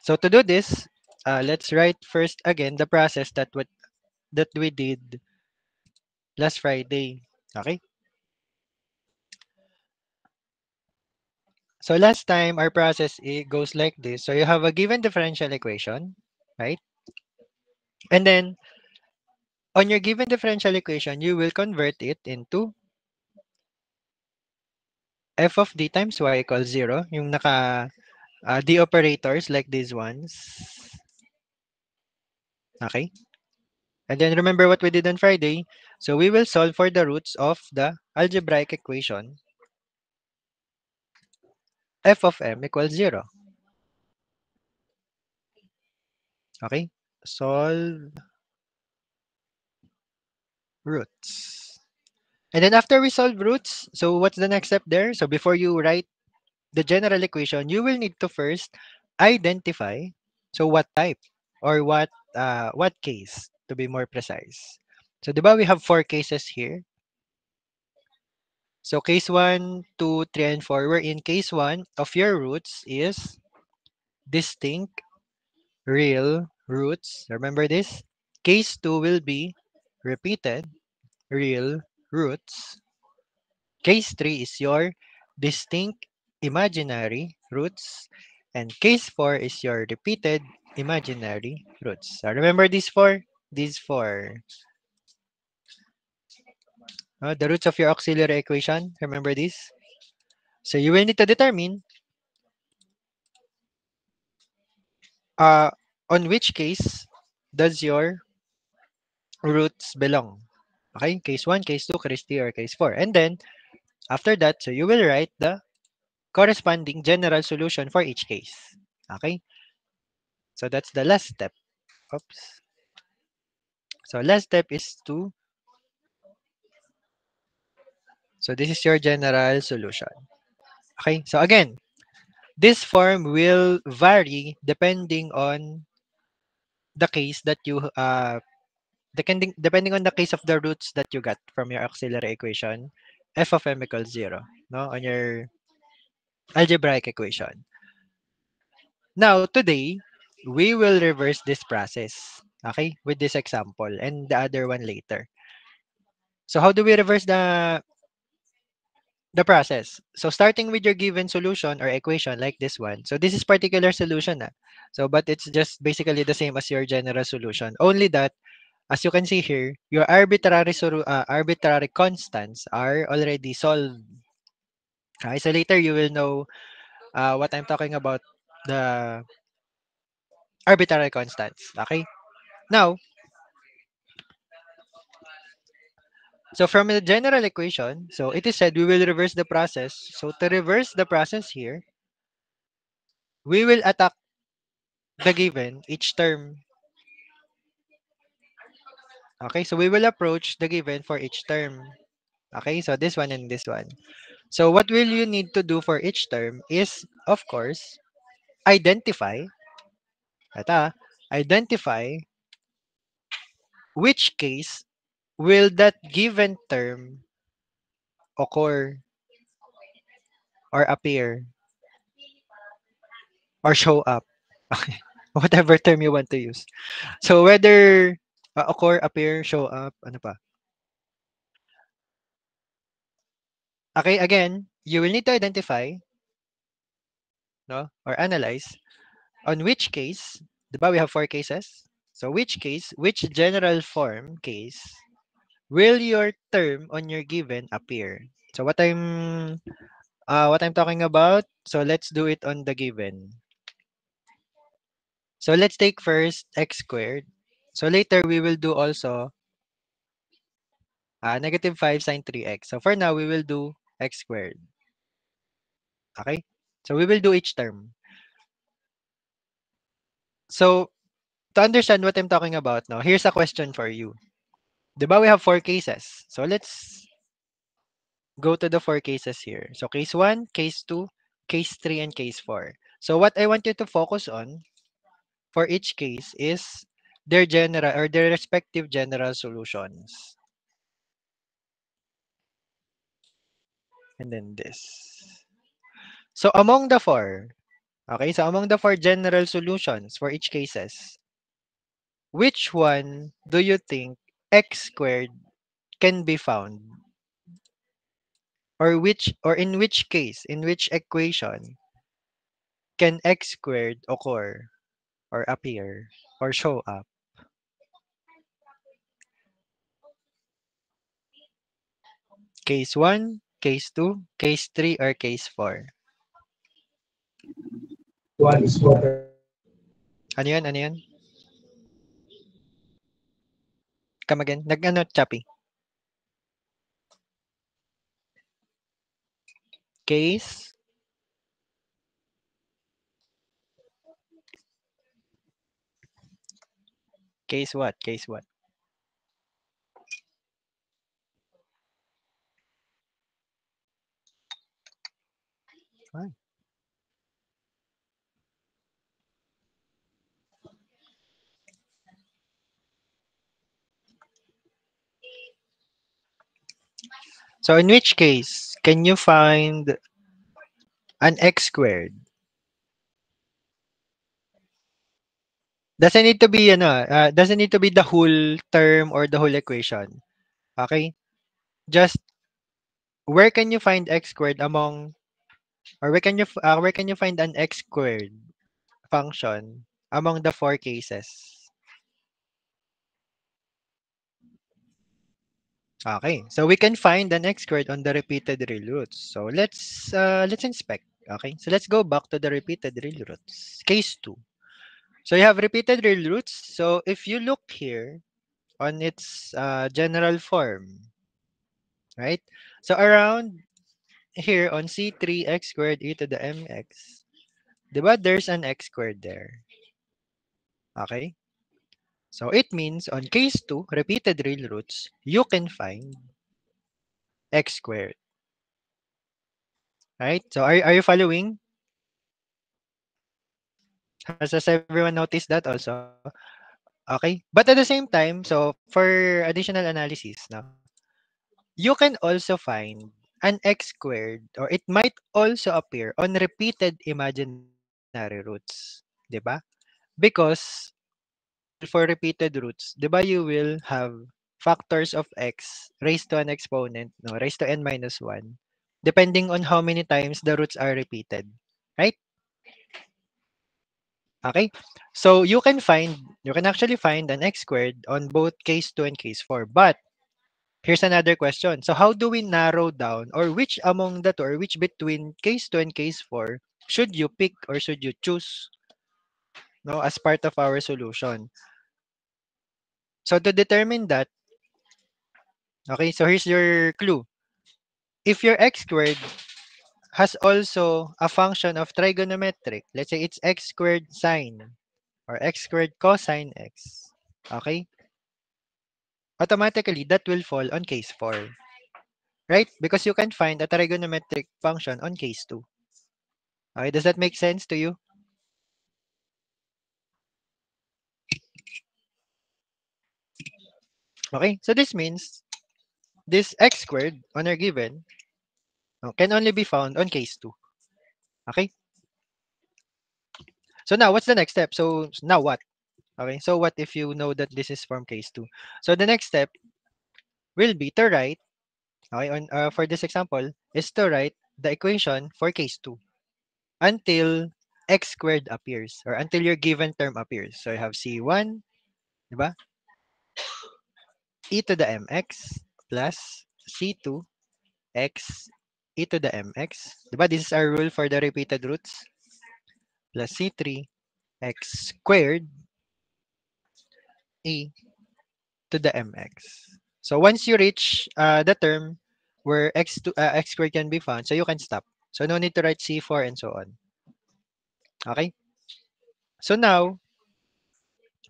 So to do this, let's write first again the process that we did last Friday. Okay? So last time our process goes like this. So you have a given differential equation, right? And then on your given differential equation, you will convert it into f of d times y equals 0. Yung naka d operators like these ones. Okay? And then remember what we did on Friday. So we will solve for the roots of the algebraic equation f of m equals 0. Okay? Solve roots. And then after we solve roots, so what's the next step there? So before you write the general equation, you will need to first identify so what type or what case to be more precise. So diba we have four cases here. So case 1, 2, 3, and 4, wherein case 1 of your roots is distinct real roots. Remember this? Case 2 will be repeated real roots. Case 3 is your distinct imaginary roots. And case 4 is your repeated imaginary roots. So remember these four? These four. The roots of your auxiliary equation. Remember this? So you will need to determine uh, on which case does your roots belong. Okay? Case 1, case 2, case 3, or case 4. And then, after that, so you will write the corresponding general solution for each case. Okay? So that's the last step. Oops. So last step is to, so this is your general solution. Okay? So again, this form will vary depending on the case that you, depending on the case of the roots that you got from your auxiliary equation, f of m equals 0, no, on your algebraic equation. Now, today, we will reverse this process, okay, with this example and the other one later. So how do we reverse the process? So starting with your given solution or equation like this one. So this is particular solution. So but it's just basically the same as your general solution. Only that as you can see here, your arbitrary constants are already solved. Okay, so later you will know what I'm talking about, the arbitrary constants. Okay. Now, so from the general equation, so it is said we will reverse the process. So to reverse the process here, we will attack the given each term. Okay, so we will approach the given for each term. Okay, so this one and this one. So what will you need to do for each term is, of course, identify, ata, identify which case will that given term occur or appear or show up. Okay, whatever term you want to use. So whether occur, appear, show up, ano pa? Okay, again, you will need to identify, no, or analyze on which case, diba we have four cases? So which case, which general form case will your term on your given appear? So what I'm talking about, so let's do it on the given. So let's take first x squared. So later we will do also negative 5 sine 3x. So for now, we will do x squared. Okay? So we will do each term. So to understand what I'm talking about now, here's a question for you. Diba we have four cases? So let's go to the four cases here. So case 1, case 2, case 3, and case 4. So what I want you to focus on for each case is their general or their respective general solutions. And then this. So among the four, Okay, so among the four general solutions for each cases, which one do you think x squared can be found? Or in which case, in which equation can x squared occur or appear or show up? Case 1, case 2, case 3, or case 4? One is water. Ano yan? Ano yan? Come again? Nag-ano, Chappy? Case? Case what? Case what? Ah. So in which case can you find an x squared? Doesn't need to be doesn't need to be the whole term or the whole equation. Okay? Just where can you find x squared among or where can you find an x squared function among the four cases? Okay. So we can find an x squared on the repeated real roots. So let's inspect. Okay? So let's go back to the repeated real roots. Case 2. So you have repeated real roots. So if you look here on its general form, right? So around here on C3 x squared e to the mx, diba there's an x squared there. Okay? So it means on case 2, repeated real roots, you can find x squared. Right? So are you following? Has everyone noticed that also? Okay? But at the same time, so for additional analysis now, you can also find an x squared or it might also appear on repeated imaginary roots. 'Di ba? Because for repeated roots, 'di ba you will have factors of x raised to an exponent, no, raised to n minus 1, depending on how many times the roots are repeated. Right? Okay? So you can actually find an x squared on both case 2 and case 4. But here's another question. So how do we narrow down or which among the two or which between case 2 and case 4 should you pick or should you choose, no, as part of our solution? So to determine that, okay, so here's your clue. If your x squared has also a function of trigonometric, let's say it's x squared sine or x squared cosine x, okay, automatically that will fall on case 4, right? Because you can find a trigonometric function on case 2. Okay, does that make sense to you? Okay, so this means this x squared on our given can only be found on case 2. Okay, so now what's the next step? So now what? Okay, so what if you know that this is from case 2? So the next step will be to write, okay, for this example, is to write the equation for case 2 until x squared appears or until your given term appears. So you have C1, diba? E to the mx plus C2 x e to the mx. Diba? This is our rule for the repeated roots plus C3 x squared e to the mx. So once you reach the term where x squared can be found, so you can stop. So no need to write C4 and so on. Okay? So now,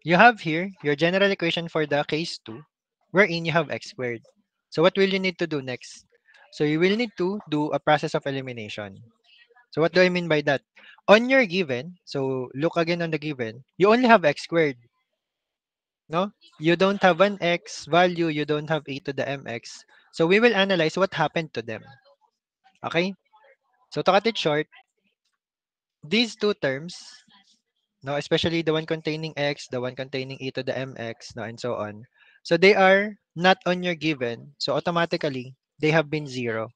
you have here your general equation for the case 2 wherein you have x squared. So what will you need to do next? So you will need to do a process of elimination. So what do I mean by that? On your given, so look again on the given, you only have x squared, no? You don't have an x value, you don't have e to the mx. So we will analyze what happened to them. Okay? So to cut it short, these two terms, no, especially the one containing x, the one containing e to the mx, no, and so on. So they are not on your given. So automatically, they have been zero.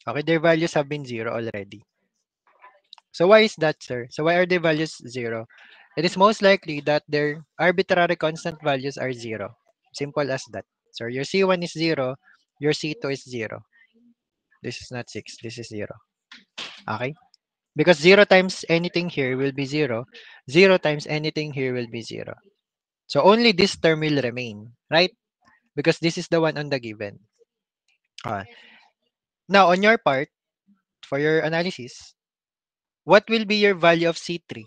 Okay, their values have been zero already. So why is that, sir? So why are their values zero? It is most likely that their arbitrary constant values are zero. Simple as that. So your C1 is zero, your C2 is zero. This is not 6, this is zero. Okay? Because 0 times anything here will be 0. 0 times anything here will be 0. So only this term will remain, right? Because this is the one on the given. Uh, Now, on your part, for your analysis, what will be your value of C3?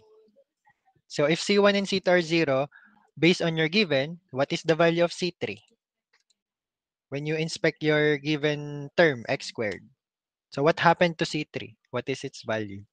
So if C1 and C2 are 0, based on your given, what is the value of C3? When you inspect your given term, x squared. So what happened to C3? What is its value?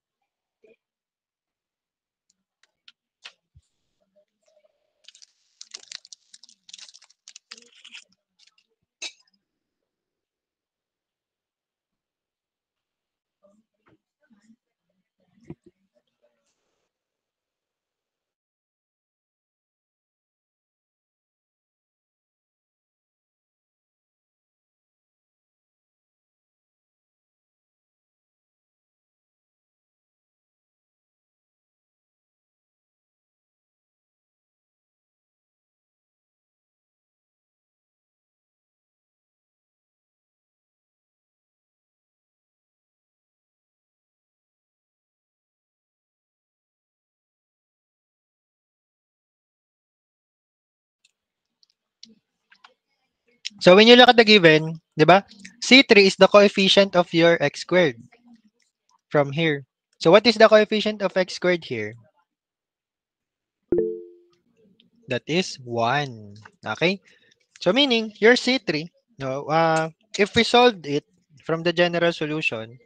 So when you look at the given, di ba? C3 is the coefficient of your x squared from here. So what is the coefficient of x squared here? That is 1. Okay? So meaning, your C3, no, if we solved it from the general solution,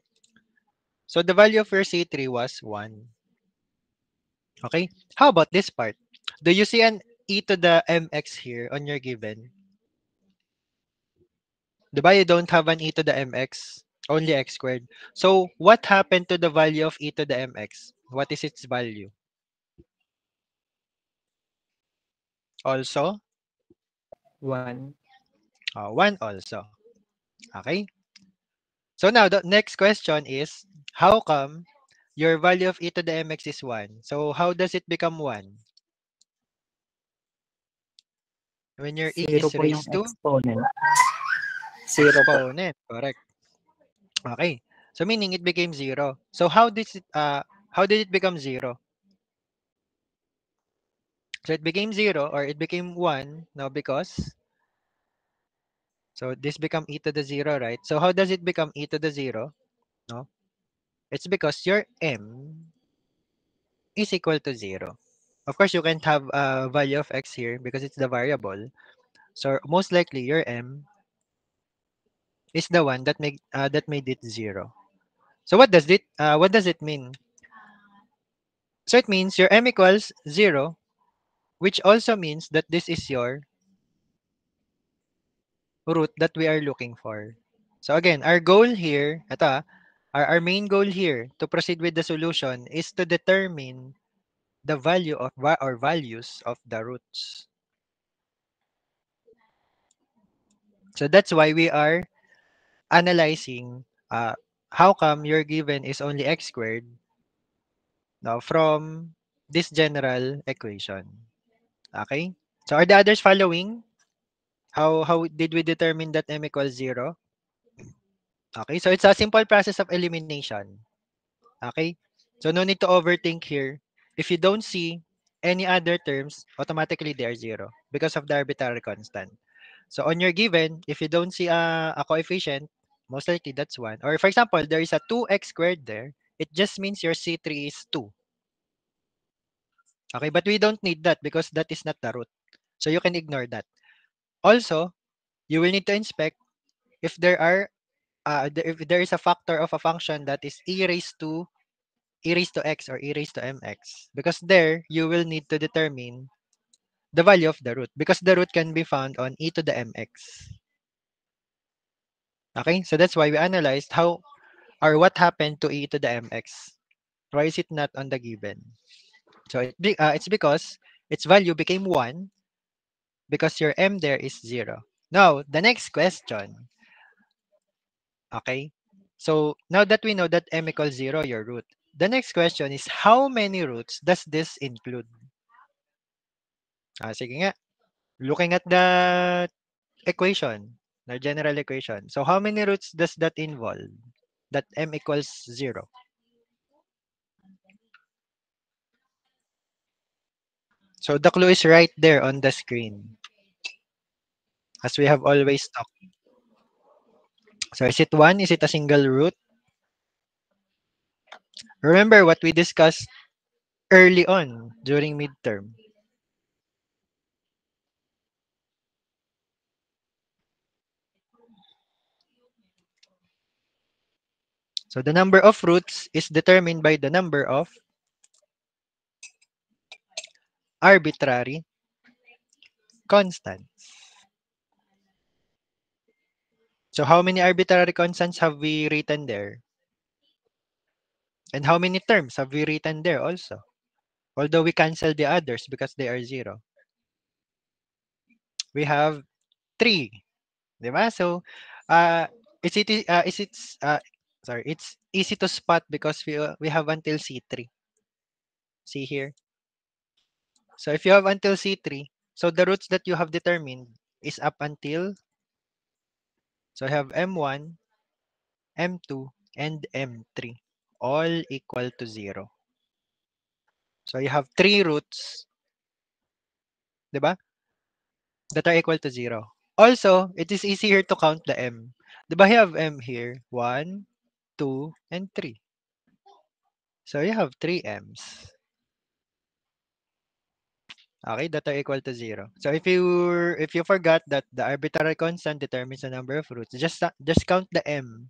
so the value of your C3 was 1. Okay? How about this part? Do you see an e to the mx here on your given? Diba you don't have an e to the mx? Only x squared. So what happened to the value of e to the mx? What is its value? Also, 1. 1 also. Okay? So now the next question is, how come your value of e to the mx is 1? So how does it become 1? When your e 0 is po yung raised to exponent. 0 po. exponent, correct? Okay. So meaning it became 0. So how did it become 0? So it became 0 or it became 1 now because so this become e to the 0, right? So how does it become e to the 0? No. It's because your m is equal to 0. Of course, you can't have a value of x here because it's the variable. So most likely your m is the one that made it 0. So what does it mean? So it means your m equals 0, which also means that this is your root that we are looking for. So again, our goal here, our main goal here to proceed with the solution is to determine the value of or values of the roots. So that's why we are analyzing how come your given is only x squared now from this general equation. Okay? So are the others following? How did we determine that m equals 0? Okay, so it's a simple process of elimination. Okay? So no need to overthink here. If you don't see any other terms, automatically they are 0 because of the arbitrary constant. So on your given, if you don't see a coefficient, most likely that's 1. Or for example, there is a 2x squared there. It just means your C3 is 2. Okay, but we don't need that because that is not the root. So you can ignore that. Also, you will need to inspect if there are if there is a factor of a function that is e raised to x or e raised to mx, because there you will need to determine the value of the root because the root can be found on e to the mx. Okay, so that's why we analyzed how or what happened to e to the mx. Why is it not on the given? So it's because its value became 1 because your m there is 0. Now, the next question, okay? So now that we know that m equals 0, your root, the next question is how many roots does this include? Sige nga. Looking at the equation, the general equation. So how many roots does that involve? That m equals 0. So the clue is right there on the screen, as we have always talked. So is it 1? Is it a single root? Remember what we discussed early on during midterm. So the number of roots is determined by the number of arbitrary constants. So how many arbitrary constants have we written there? And how many terms have we written there also? Although we cancel the others because they are 0. We have 3. Diba? So, uh, it's, it, is it's, sorry, it's easy to spot because we have until C3. See here. So if you have until C3, so the roots that you have determined is up until, so I have M1, M2, and M3, all equal to 0. So you have 3 roots, di ba, that are equal to 0. Also, it is easier to count the M. Di ba you have M here? 1, 2, and 3. So you have 3 M's. Okay, that are equal to 0. So if you forgot that the arbitrary constant determines the number of roots, just count the M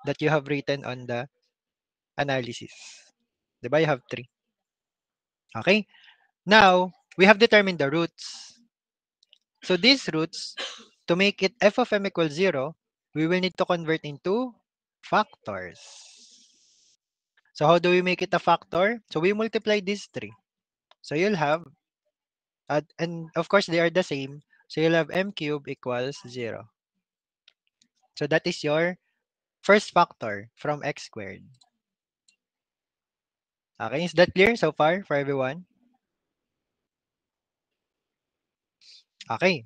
that you have written on the analysis. 'Di ba you have 3? Okay? Now, we have determined the roots. So these roots, to make it f of m equals 0, we will need to convert into factors. So how do we make it a factor? So we multiply these 3. So you'll have, and of course they are the same, so you'll have m cubed equals 0. So that is your first factor from x squared. Okay, is that clear so far for everyone? Okay.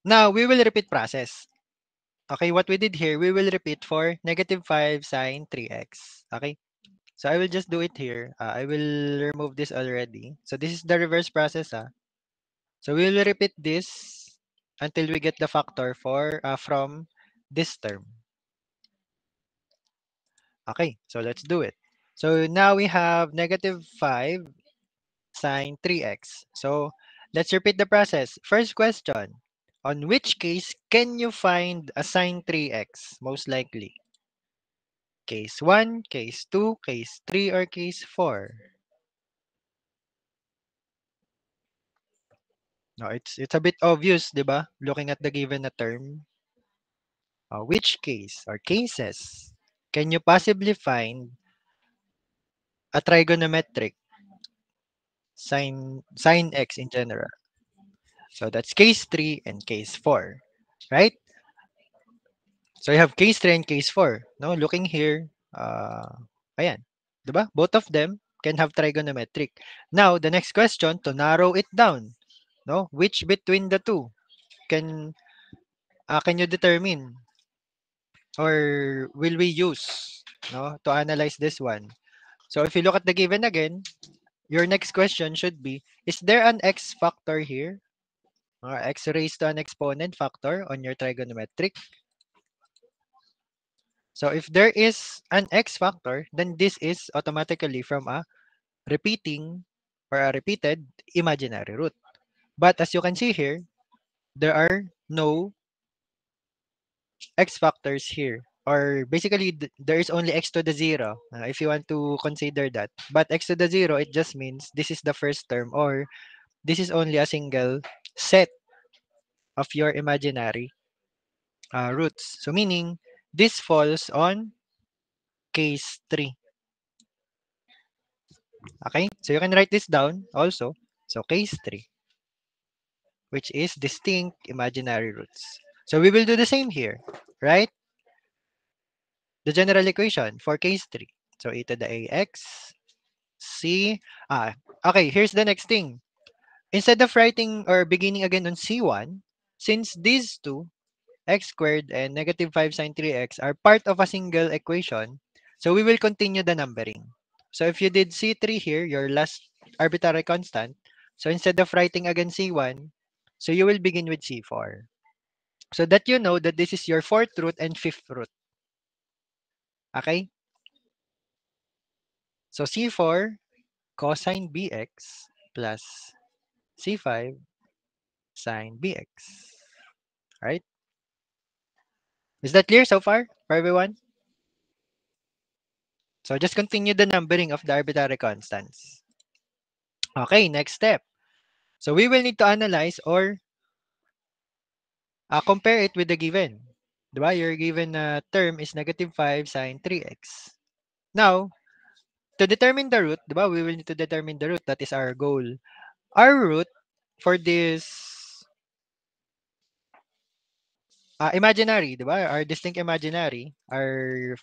Now, we will repeat process. Okay, what we did here, we will repeat for negative 5 sine 3x. Okay, so I will just do it here. I will remove this already. So this is the reverse process. So we will repeat this until we get the factor for from this term. Okay, so let's do it. So now we have negative 5 sine 3x. So let's repeat the process. First question, on which case can you find a sine 3x most likely? Case 1, case 2, case 3, or case 4? No, it's a bit obvious, 'di ba? Looking at the given na term. Which case or cases can you possibly find a trigonometric sine x in general? So that's case 3 and case 4, right? So you have case 3 and case 4. No, looking here, ayan, 'di ba? Both of them can have trigonometric. Now, the next question to narrow it down, no? Which between the two can you determine or will we use, no, to analyze this one? So if you look at the given again, your next question should be, is there an x factor here? Or x raised to an exponent factor on your trigonometric? So if there is an x factor, then this is automatically from a repeating or a repeated imaginary root. But as you can see here, there are no x factors here. Or basically, there is only x to the 0, if you want to consider that. But x to the 0, it just means this is the first term or this is only a single set of your imaginary roots. So meaning, this falls on case 3. Okay? So you can write this down also. So case 3, which is distinct imaginary roots. So we will do the same here, right? The general equation for case 3. So e to the ax, c, ah, okay, here's the next thing. Instead of writing or beginning again on c1, since these two, x squared and negative 5 sine 3x are part of a single equation, so we will continue the numbering. So if you did c3 here, your last arbitrary constant, so instead of writing again c1, so you will begin with c4. So that you know that this is your fourth root and fifth root. Okay? So c4 cosine bx plus c5 sine bx. Right? Is that clear so far for everyone? So just continue the numbering of the arbitrary constants. Okay, next step. So we will need to analyze or compare it with the given. Diba? Your given term is negative 5 sine 3x. Now, to determine the root, diba? We will need to determine the root. That is our goal. Our root for this imaginary, diba? Our distinct imaginary, our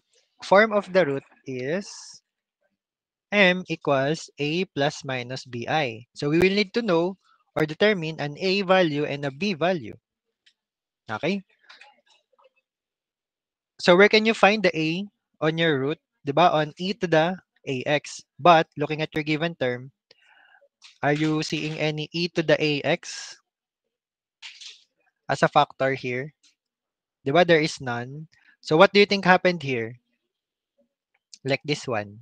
form of the root is m equals a plus minus bi. So we will need to know or determine an a value and a b value. Okay? So where can you find the a on your root? 'Di ba? On e to the ax. But looking at your given term, are you seeing any e to the ax as a factor here? 'Di ba? There is none. So what do you think happened here? Like this one.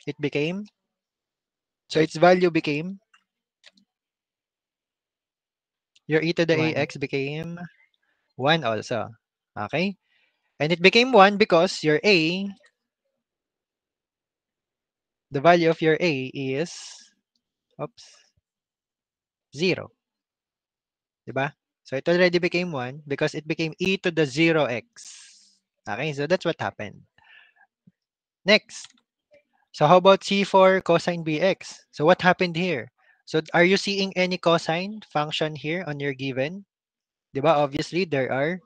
It became, so its value became, your e to the 1. ax became 1 also. Okay? And it became 1 because your a, the value of your a is, oops, 0. 'Di ba? So it already became 1 because it became e to the 0x. Okay, so that's what happened. Next. So how about C4 cosine bx? So what happened here? So are you seeing any cosine function here on your given? 'Di ba? Obviously, there are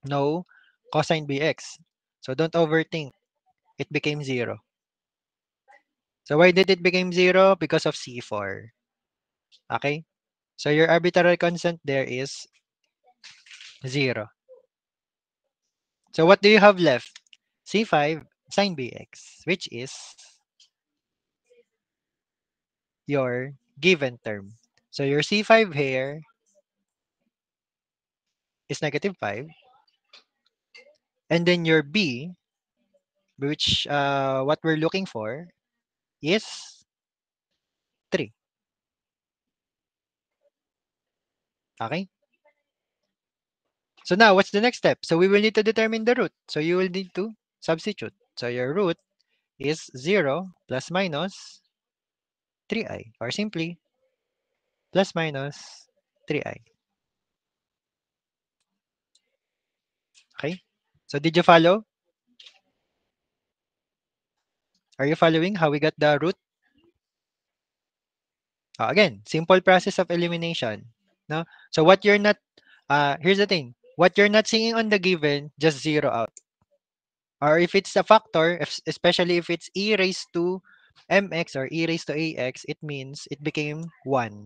no cosine bx. So don't overthink. It became 0. So why did it become 0? Because of C4. Okay? So your arbitrary constant there is 0. So what do you have left? C5 sine bx, which is your given term. So your C5 here is negative 5. And then your B, which what we're looking for, is 3. Okay? So now, what's the next step? So we will need to determine the root. So you will need to substitute. So your root is 0 plus minus 3i, or simply plus minus 3i. Okay? So did you follow? Are you following how we got the root? Again, simple process of elimination. No? So what you're not, here's the thing. What you're not seeing on the given, just zero out. Or if it's a factor, especially if it's e raised to mx or e raised to ax, it means it became 1.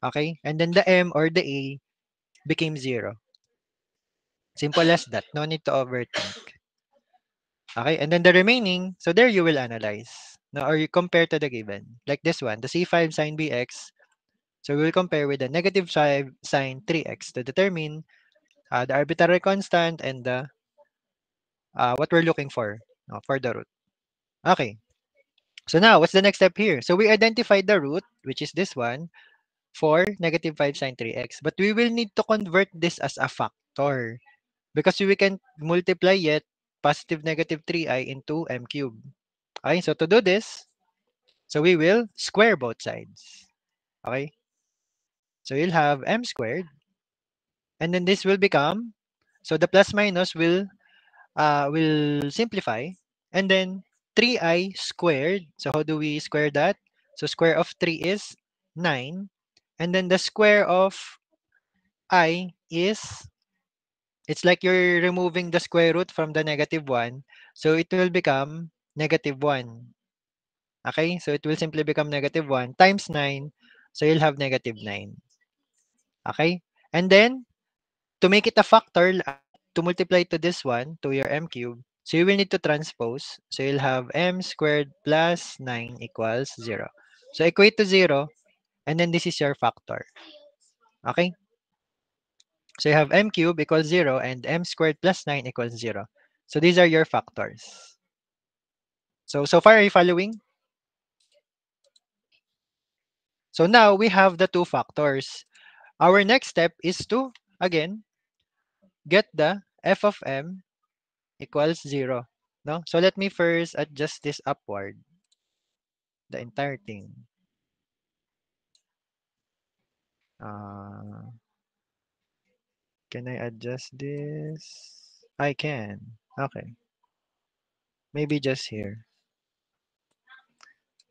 Okay? And then the m or the a became 0. Simple as that. No need to overthink. Okay? And then the remaining, so there you will analyze. No, or you compare to the given. Like this one, the c5 sine bx. So we will compare with the negative 5 sine 3x to determine the arbitrary constant and the what we're looking for the root. Okay. So now, what's the next step here? So we identified the root, which is this one, for negative 5 sine 3x. But we will need to convert this as a factor because we can multiply yet positive negative 3i into m cubed. Okay, so to do this, so we will square both sides. Okay, so you'll have m squared, and then this will become, so the plus minus will simplify, and then 3i squared. So how do we square that? So square of 3 is 9. And then the square of I is, it's like you're removing the square root from the negative 1. So it will become negative 1. Okay? So it will simply become negative 1 times 9. So you'll have negative 9. Okay? And then, to make it a factor, to multiply to this one, to your m cube, so you will need to transpose. So you'll have m squared plus 9 equals 0. So equate to 0, and then this is your factor. Okay? So you have m cube equals 0 and m squared plus 9 equals 0. So these are your factors. So far, are you following? So now we have the two factors. Our next step is to, again, get the f of m equals 0. No? So let me first adjust this upward, the entire thing. Uh, can I adjust this? I can. Okay. Maybe just here.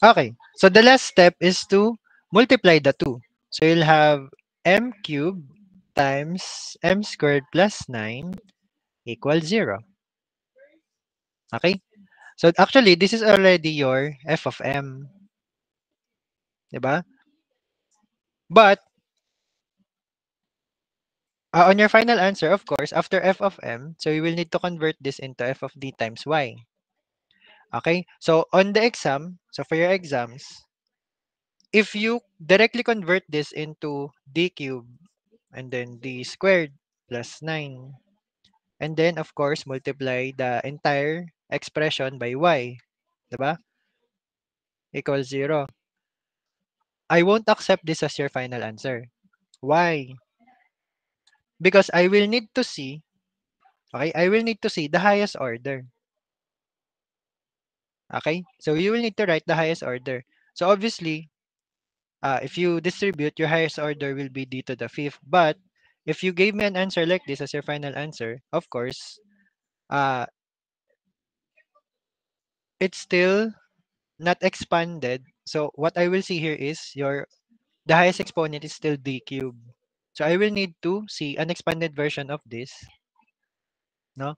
Okay. So the last step is to multiply the two. So you'll have m cubed times m squared plus 9 equals 0. Okay? So actually, this is already your f of m. Diba? But on your final answer, of course, after f of m, so you will need to convert this into f of d times y. Okay? So on the exam, so for your exams, if you directly convert this into d cubed and then d squared plus 9, and then of course multiply the entire expression by y, diba? Equals 0. I won't accept this as your final answer. Why? Because I will need to see, okay, I will need to see the highest order. Okay? So you will need to write the highest order. So obviously, if you distribute, your highest order will be d to the fifth. But if you gave me an answer like this as your final answer, of course, uh, it's still not expanded. So what I will see here is the highest exponent is still d cubed. So I will need to see an expanded version of this, no?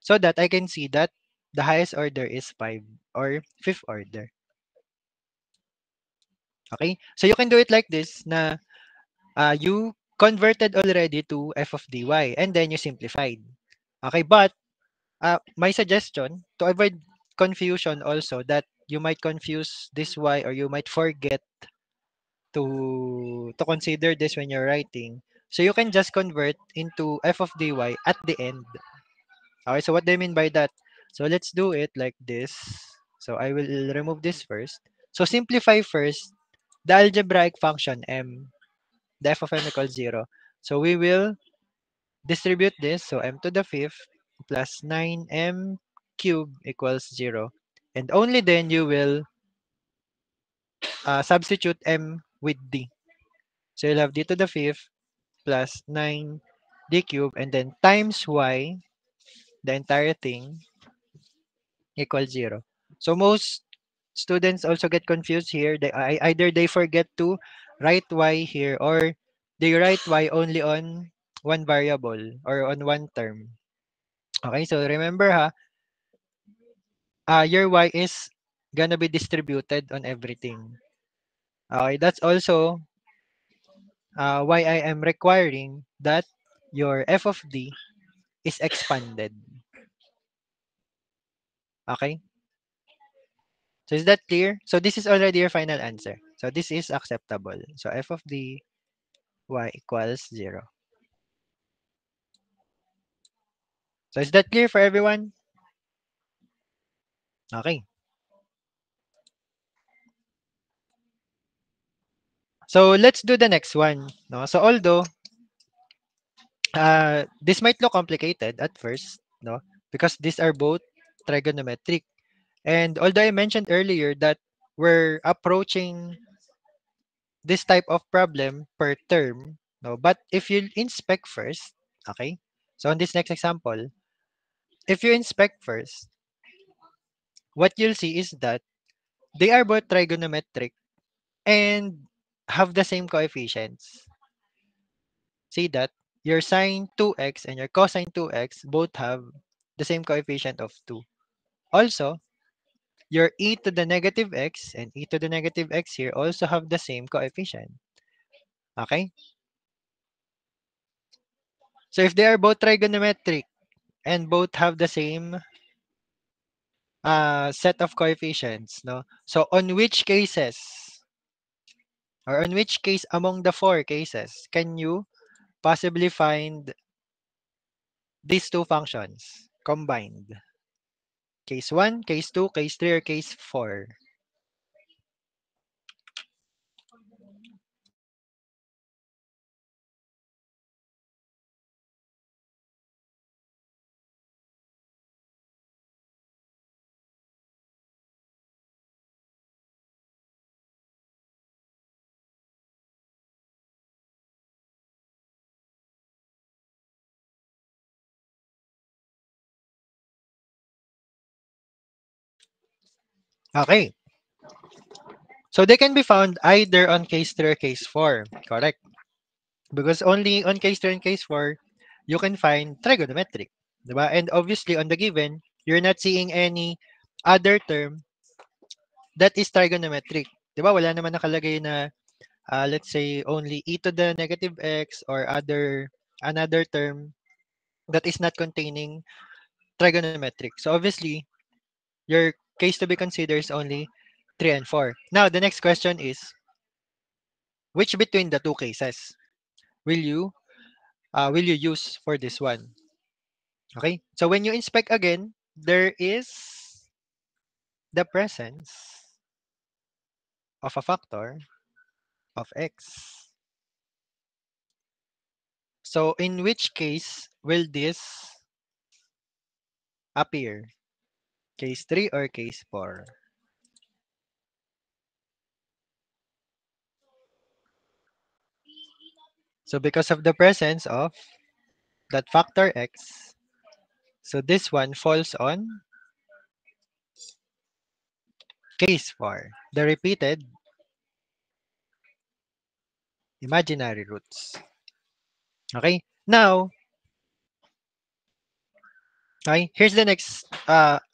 So that I can see that the highest order is 5 or fifth order. Okay? So you can do it like this na you converted already to f of dy and then you simplified. Okay? But my suggestion to avoid confusion also that you might confuse this y or you might forget to consider this when you're writing. So you can just convert into f of dy at the end. Okay, so what do I mean by that? So let's do it like this. So I will remove this first. So simplify first the algebraic function m, the f of m equals 0. So we will distribute this. So m to the fifth plus 9m cubed equals 0. And only then you will substitute m with d. So you'll have d to the fifth plus 9 d cubed and then times y, the entire thing, equals 0. So most students also get confused here. Either they forget to write y here or they write y only on one variable or on one term. Okay, so remember ha, your y is gonna be distributed on everything. Okay, that's also why I am requiring that your f of d is expanded. Okay, so is that clear? So this is already your final answer. So this is acceptable. So f of d y equals 0. So is that clear for everyone? Okay. So let's do the next one. No? So although this might look complicated at first, no, because these are both trigonometric. And although I mentioned earlier that we're approaching this type of problem per term, no, but if you inspect first, okay. So on this next example, if you inspect first, what you'll see is that they are both trigonometric and have the same coefficients. See that? Your sine 2x and your cosine 2x both have the same coefficient of 2. Also, your e to the negative x and e to the negative x here also have the same coefficient. Okay? So if they are both trigonometric and both have the same set of coefficients, no? So on which cases or on which case among the four cases can you possibly find these two functions combined? Case 1, case 2, case 3, or case 4? Okay. So they can be found either on case 3 or case 4. Correct. Because only on case 3 and case 4, you can find trigonometric. Diba? And obviously, on the given, you're not seeing any other term that is trigonometric. Diba? Wala naman nakalagay na, let's say, only e to the negative x or another term that is not containing trigonometric. So obviously, your case to be considered is only 3 and 4. Now, the next question is, which between the two cases will you use for this one? Okay? So when you inspect again, there is the presence of a factor of x. So in which case will this appear? Case 3 or case 4? So because of the presence of that factor x, so this one falls on case 4, the repeated imaginary roots. Okay? Now, okay, here's the next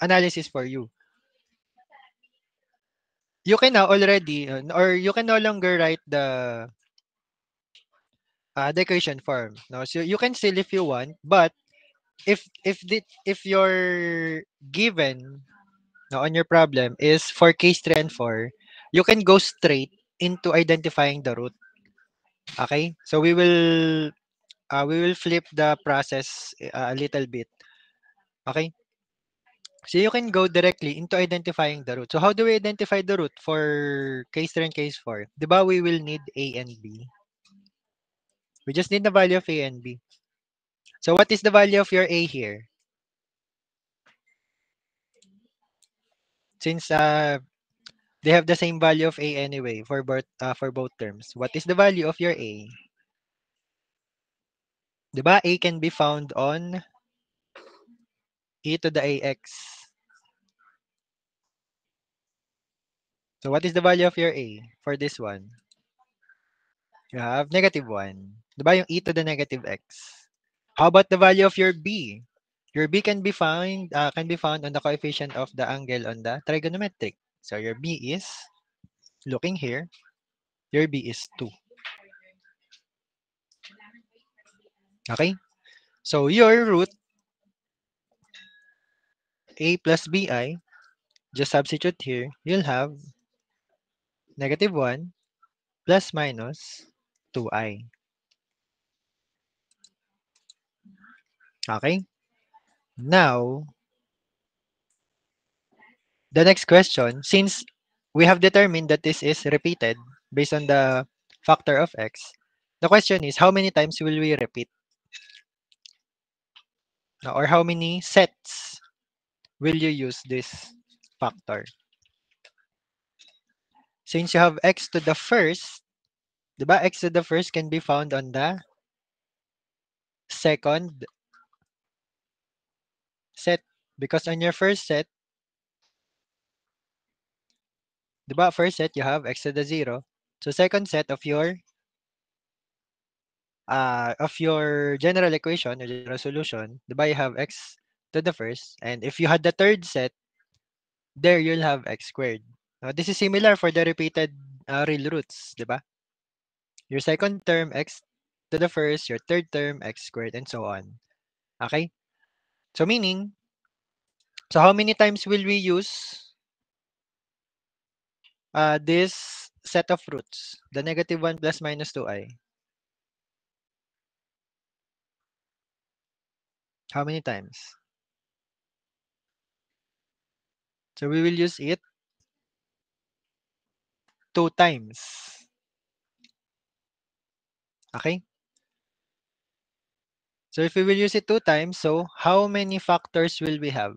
analysis for you. You can now already, or you can no longer write the equation form. No, so you can still if you want, but if your given no, on your problem is for case 3 and 4, you can go straight into identifying the root. Okay? So we will flip the process a little bit. Okay? So you can go directly into identifying the root. So how do we identify the root for case 3 and case 4? 'Di ba we will need A and B? We just need the value of A and B. So what is the value of your A here? Since they have the same value of A anyway for both terms. What is the value of your A? 'Di ba A can be found on e to the ax. So what is the value of your A for this one? You have -1. 'Di ba yung e to the negative x? How about the value of your B? Your B can be found on the coefficient of the angle on the trigonometric. So your B is, looking here, your B is 2. Okay? So your root A plus BI, just substitute here, you'll have -1 plus minus 2i. Okay? Now, the next question, since we have determined that this is repeated based on the factor of x, the question is how many times will we repeat? Or how many sets will you use this factor? Since you have x to the first, di ba x to the first can be found on the second set. Because on your first set, Di ba, first set, you have x to the 0. So, second set of your general equation, or general solution, di ba, you have x to the first. And if you had the third set, there you'll have x squared. Now, this is similar for the repeated real roots, di ba? Your second term, x to the first, your third term, x squared, and so on. Okay? So, meaning, so how many times will we use this set of roots? The negative 1 plus minus 2i. How many times? So, we will use it 2 times. Okay? So, if we will use it 2 times, so how many factors will we have?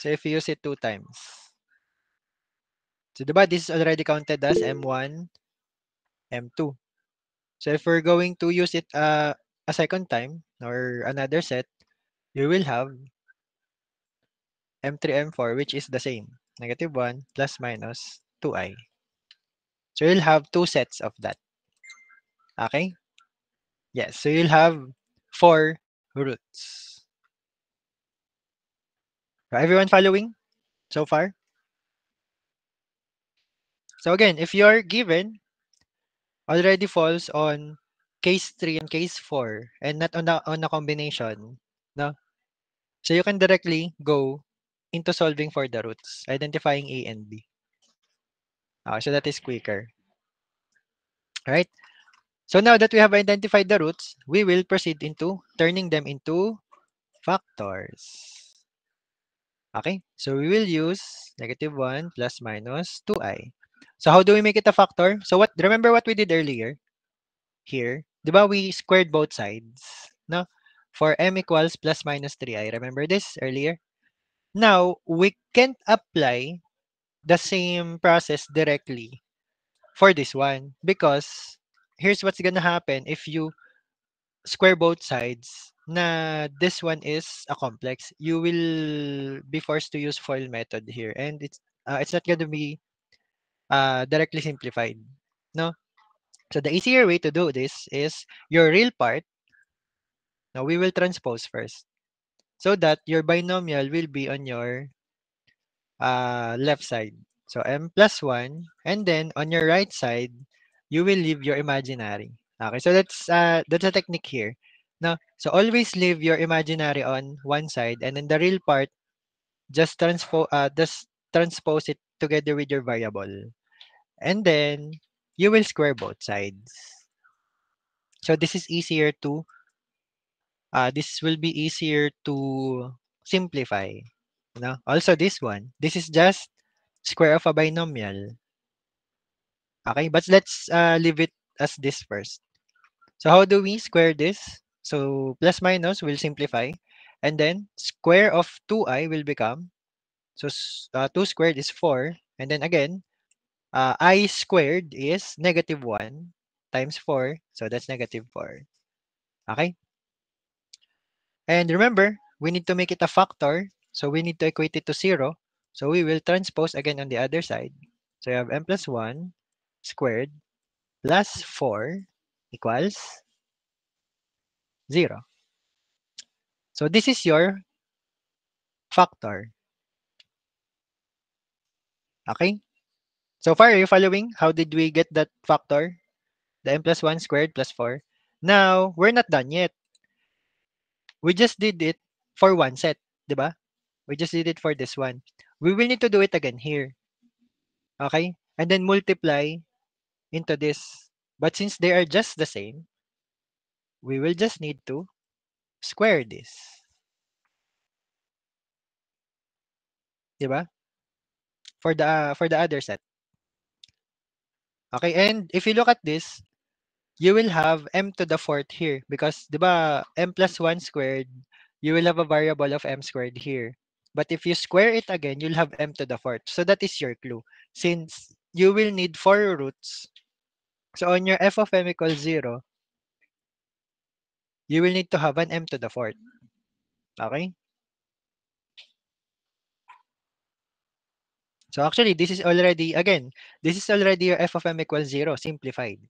So, if we use it 2 times. So, diba, this is already counted as M1, M2. So, if we're going to use it a second time or another set, you will have M3, M4, which is the same. Negative 1 plus minus 2i. So, you'll have 2 sets of that. Okay? Yes. So, you'll have 4 roots. Everyone following so far? So, again, if you're given already falls on case 3 and case 4 and not on a combination, no? So you can directly go into solving for the roots, identifying A and B. So that is quicker, right? So now that we have identified the roots, we will proceed into turning them into factors. Okay? So we will use negative 1 plus minus 2i. So how do we make it a factor? So remember what we did earlier? Here, 'di ba we squared both sides, no? For m equals plus minus 3i. Remember this earlier? Now, we can't apply the same process directly for this one because here's what's gonna happen if you square both sides na this one is a complex. You will be forced to use FOIL method here and it's not gonna be directly simplified, no? So the easier way to do this is your real part. Now we will transpose first so that your binomial will be on your left side. So m plus 1 and then on your right side you will leave your imaginary. Okay, so that's a technique here. No, so always leave your imaginary on one side and then the real part just transpose it together with your variable. And then you will square both sides. So this will be easier to simplify. No? Also this one. This is just square of a binomial. Okay, but let's leave it as this first. So how do we square this? So plus minus will simplify. And then square of 2i will become, so 2 squared is 4. And then again, I squared is negative 1 times 4. So that's negative 4. Okay? And remember, we need to make it a factor. So we need to equate it to 0. So we will transpose again on the other side. So you have m plus 1 squared plus 4 equals 0. So this is your factor. Okay? So far, are you following? How did we get that factor? The m plus 1 squared plus 4. Now, we're not done yet. We just did it for one set. Diba? We just did it for this one. We will need to do it again here. Okay? And then multiply into this. But since they are just the same, we will just need to square this. Diba? For the other set. Okay? And if you look at this, you will have m to the fourth here because 'di ba m plus 1 squared, you will have a variable of m squared here. But if you square it again, you'll have m to the fourth. So that is your clue. Since you will need 4 roots, so on your f of m equals 0, you will need to have an m to the fourth. Okay? So actually, this is already, again, this is already your f of m equals 0, simplified.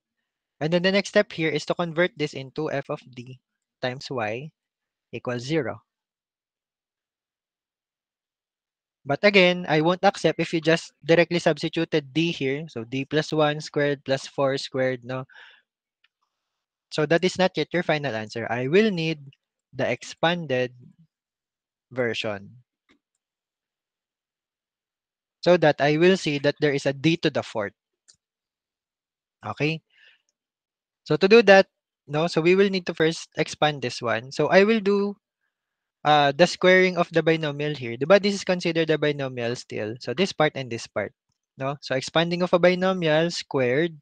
And then the next step here is to convert this into f of d times y equals 0. But again, I won't accept if you just directly substituted d here. So d plus 1 squared plus 4 squared, no? So that is not yet your final answer. I will need the expanded version so that I will see that there is a d to the fourth. Okay? So to do that, no, so we will need to first expand this one. So I will do the squaring of the binomial here. But this is considered a binomial still. So this part and this part. No? So expanding of a binomial squared.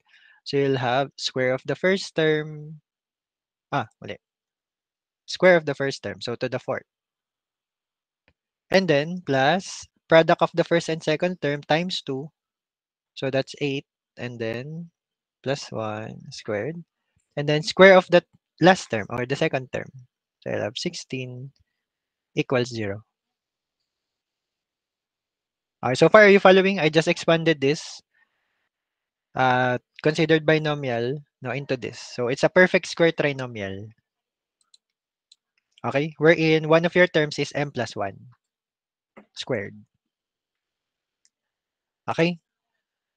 So you'll have square of the first term. Wala. Square of the first term. So to the fourth. And then plus product of the first and second term times 2. So that's 8. And then plus 1 squared. And then square of the last term or the second term. So I'll have 16 equals 0. Okay, so far, are you following? I just expanded this considered binomial no, into this. So it's a perfect square trinomial. Okay, wherein one of your terms is m plus 1 squared. Okay,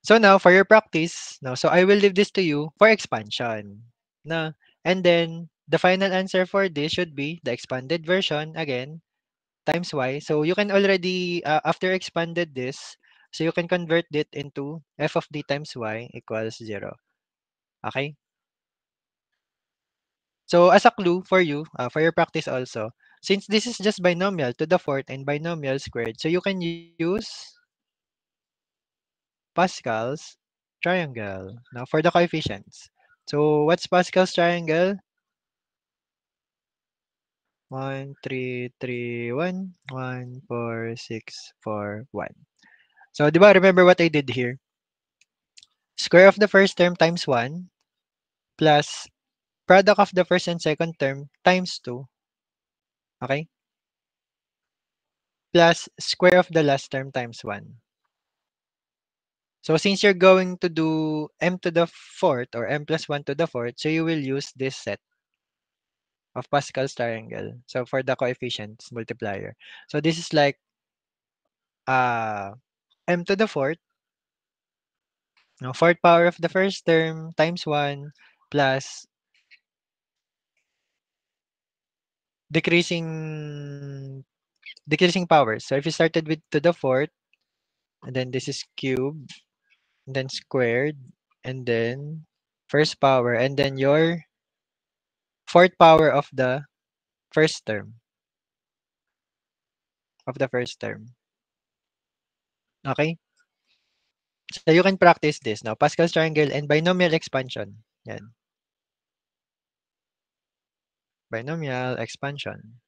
so now for your practice, no, so I will leave this to you for expansion. No, and then the final answer for this should be the expanded version again times y. So you can already, after expanded this, so you can convert it into f of d times y equals 0. Okay? So as a clue for you, for your practice also, since this is just binomial to the fourth and binomial squared, so you can use Pascal's triangle now for the coefficients. So what's Pascal's triangle? 1, 3, 3, 1, 1, 4, 6, 4, 1. So, di ba, remember what I did here? Square of the first term times 1 plus product of the first and second term times 2. Okay? Plus square of the last term times 1. So since you're going to do m to the fourth or m plus 1 to the fourth, so you will use this set of Pascal's triangle. So for the coefficients multiplier. So this is like uh, m to the fourth, no, fourth power of the first term times 1 plus decreasing decreasing powers. So if you started with to the fourth, and then this is cube, and then squared, and then first power, and then your fourth power first term of the first term. Okay? So you can practice this now. Pascal's triangle and binomial expansion. Yan. Binomial expansion.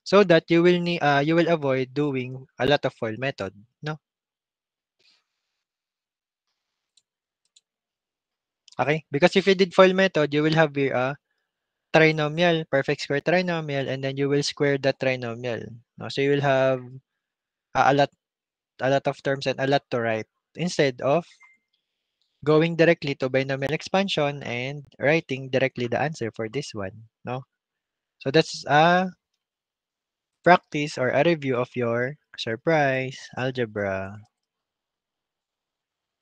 So that you will avoid doing a lot of FOIL method, no? Okay? Because if you did FOIL method, you will have here a trinomial, perfect square trinomial, and then you will square that trinomial. No? So you will have a lot of terms and a lot to write instead of going directly to binomial expansion and writing directly the answer for this one, no? So that's a practice or a review of your surprise algebra.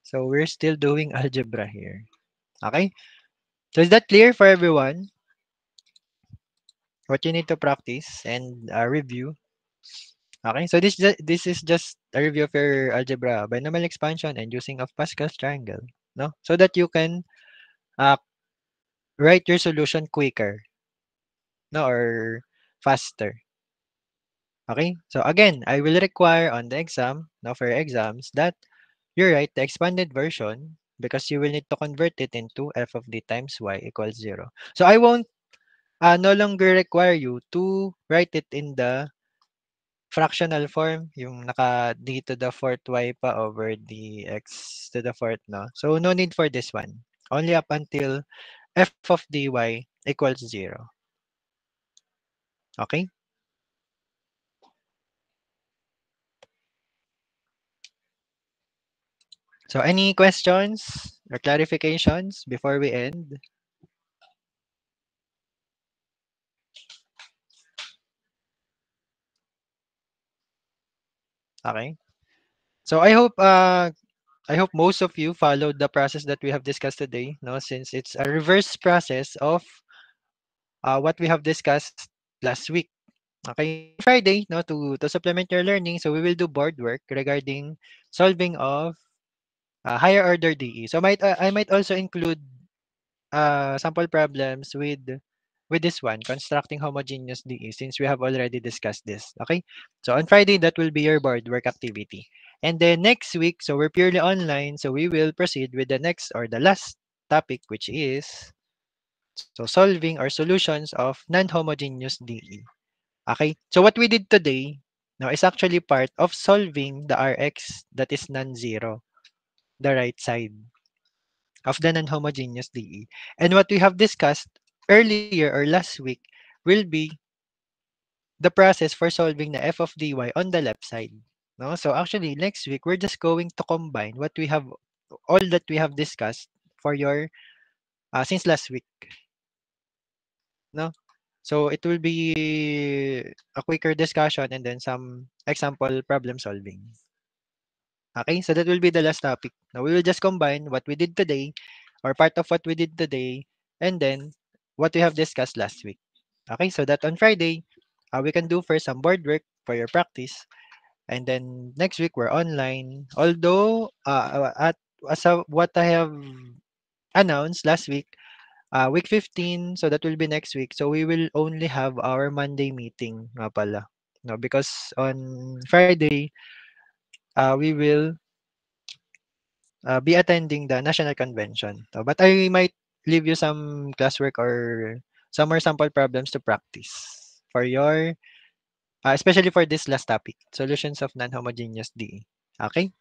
So we're still doing algebra here. Okay? So is that clear for everyone? What you need to practice and review. Okay? So this is just a review of your algebra, binomial expansion and using of Pascal's triangle, no? So that you can uh, write your solution quicker, no, or faster. Okay? So again, I will require on the exam, now for your exams, that you write the expanded version because you will need to convert it into f of d times y equals 0. So I won't no longer require you to write it in the fractional form, yung naka d to the fourth y pa over dx to the fourth, no? So no need for this one. Only up until f of dy equals 0. Okay? So any questions or clarifications before we end? Okay. So I hope most of you followed the process that we have discussed today, no, since it's a reverse process of what we have discussed last week. Okay, so on Friday, no, to supplement your learning, so we will do board work regarding solving of higher order DE. So I might also include sample problems with this one, constructing homogeneous DE, since we have already discussed this. Okay, so on Friday that will be your board work activity, and then next week, so we're purely online, so we will proceed with the next or the last topic, which is so solving or solutions of non-homogeneous DE. Okay, so what we did today now is actually part of solving the Rx that is non-zero, the right side of the non-homogeneous DE. And what we have discussed earlier or last week will be the process for solving the f of dy on the left side. No? So actually, next week, we're just going to combine what we have, all that we have discussed for your, since last week. No? So it will be a quicker discussion and then some example problem solving. Okay, so that will be the last topic. Now we will just combine what we did today or part of what we did today and then what we have discussed last week. Okay, so that on Friday, we can do first some board work for your practice and then next week we're online. Although at as of what I have announced last week, week 15, so that will be next week. So we will only have our Monday meeting nga pala. No, because on Friday, we will be attending the national convention. So, but I might leave you some classwork or some more sample problems to practice for your, especially for this last topic, solutions of non-homogeneous DE. Okay?